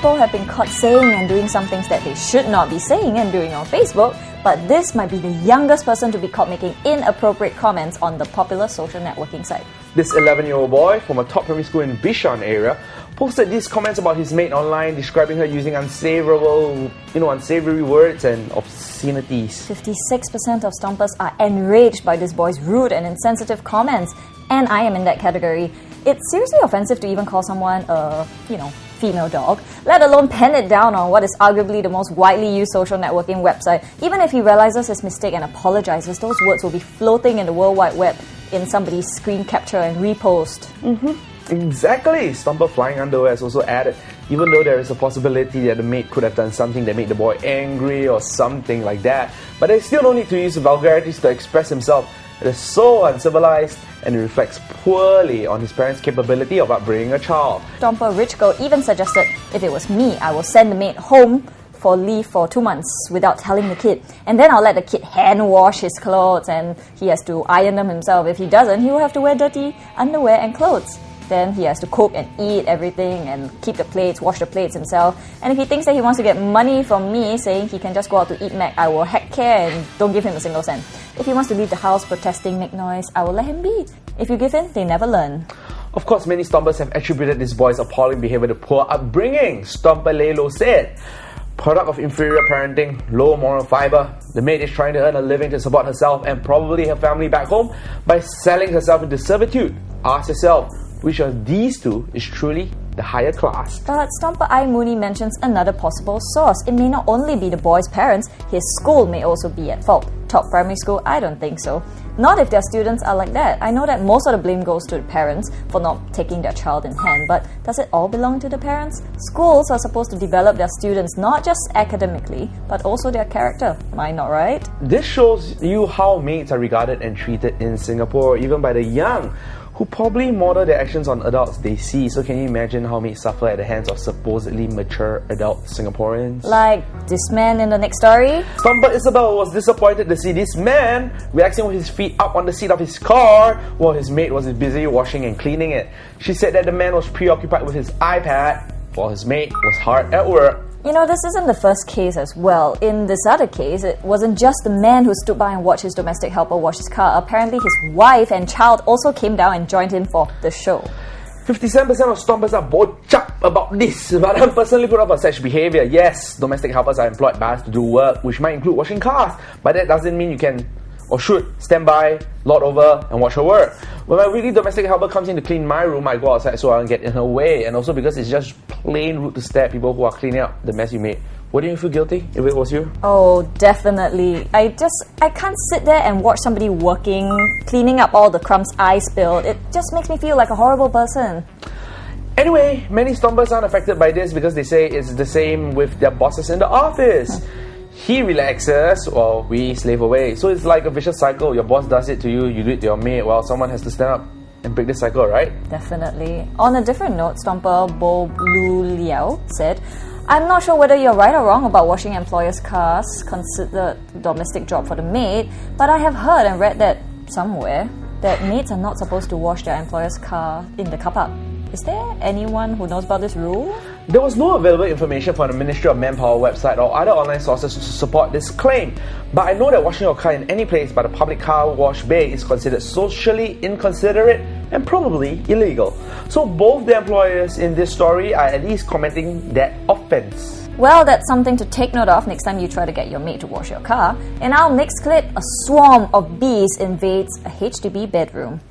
people have been caught saying and doing some things that they should not be saying and doing on Facebook, but this might be the youngest person to be caught making inappropriate comments on the popular social networking site. This 11-year-old boy from a top primary school in Bishan area posted these comments about his mate online, describing her using unsavory words and obscenities. 56% of Stompers are enraged by this boy's rude and insensitive comments, and I am in that category. It's seriously offensive to even call someone a, female dog, let alone pen it down on what is arguably the most widely used social networking website. Even if he realizes his mistake and apologizes, those words will be floating in the World Wide Web in somebody's screen capture and repost. Exactly! Stomper Flying Underwear has also added, even though there is a possibility that the mate could have done something that made the boy angry or something like that, but there's still no need to use vulgarities to express himself. It is so uncivilized and it reflects poorly on his parents' capability of upbringing a child. Stomper Rich Girl even suggested, if it was me, I will send the maid home for leave for 2 months without telling the kid, and then I'll let the kid hand wash his clothes and he has to iron them himself. If he doesn't, he will have to wear dirty underwear and clothes. Then he has to cook and eat everything and keep the plates, wash the plates himself. And if he thinks that he wants to get money from me saying he can just go out to eat Mac, I will heck care and don't give him a single cent. If he wants to leave the house protesting, make noise, I will let him be. If you give in, they never learn. Of course, many Stompers have attributed this boy's appalling behaviour to poor upbringing. Stomper Lelo said, product of inferior parenting, low moral fibre. The maid is trying to earn a living to support herself and probably her family back home by selling herself into servitude. Ask yourself, which of these two is truly the higher class? But Stomper I Mooney mentions another possible source. It may not only be the boy's parents, his school may also be at fault. Top primary school? I don't think so. Not if their students are like that. I know that most of the blame goes to the parents for not taking their child in hand, but does it all belong to the parents? Schools are supposed to develop their students not just academically, but also their character. Am I not right? This shows you how maids are regarded and treated in Singapore, even by the young, who probably model their actions on adults they see. So can you imagine how maids suffer at the hands of supposedly mature adult Singaporeans? Like this man in the next story? Stomper Isabel was disappointed to see this man relaxing with his feet up on the seat of his car while his maid was busy washing and cleaning it. She said that the man was preoccupied with his iPad while his maid was hard at work. This isn't the first case as well. In this other case, it wasn't just the man who stood by and watched his domestic helper wash his car. Apparently his wife and child also came down and joined him for the show. 57% of Stompers are bochup about this, but I'm personally put up on such behaviour. Yes, domestic helpers are employed by us to do work, which might include washing cars, but that doesn't mean you can or should stand by, lord over, and watch her work. When my weekly domestic helper comes in to clean my room, I go outside so I don't get in her way, and also because it's just plain rude to stare at people who are cleaning up the mess you made. Wouldn't you feel guilty if it was you? Oh, definitely. I can't sit there and watch somebody working, cleaning up all the crumbs I spilled. It just makes me feel like a horrible person. Anyway, many Stompers aren't affected by this because they say it's the same with their bosses in the office. He relaxes while we slave away. So it's like a vicious cycle. Your boss does it to you, you do it to your mate, while someone has to stand up and break this cycle, right? Definitely. On a different note, Stomper Bo Lu Liao said, I'm not sure whether you're right or wrong about washing employers' cars, considered domestic job for the maid, but I have heard and read that somewhere that maids are not supposed to wash their employer's car in the car park. Is there anyone who knows about this rule? There was no available information from the Ministry of Manpower website or other online sources to support this claim. But I know that washing your car in any place but a public car wash bay is considered socially inconsiderate and probably illegal. So both the employers in this story are at least commenting that offence. Well, that's something to take note of next time you try to get your maid to wash your car. In our next clip, a swarm of bees invades a HDB bedroom.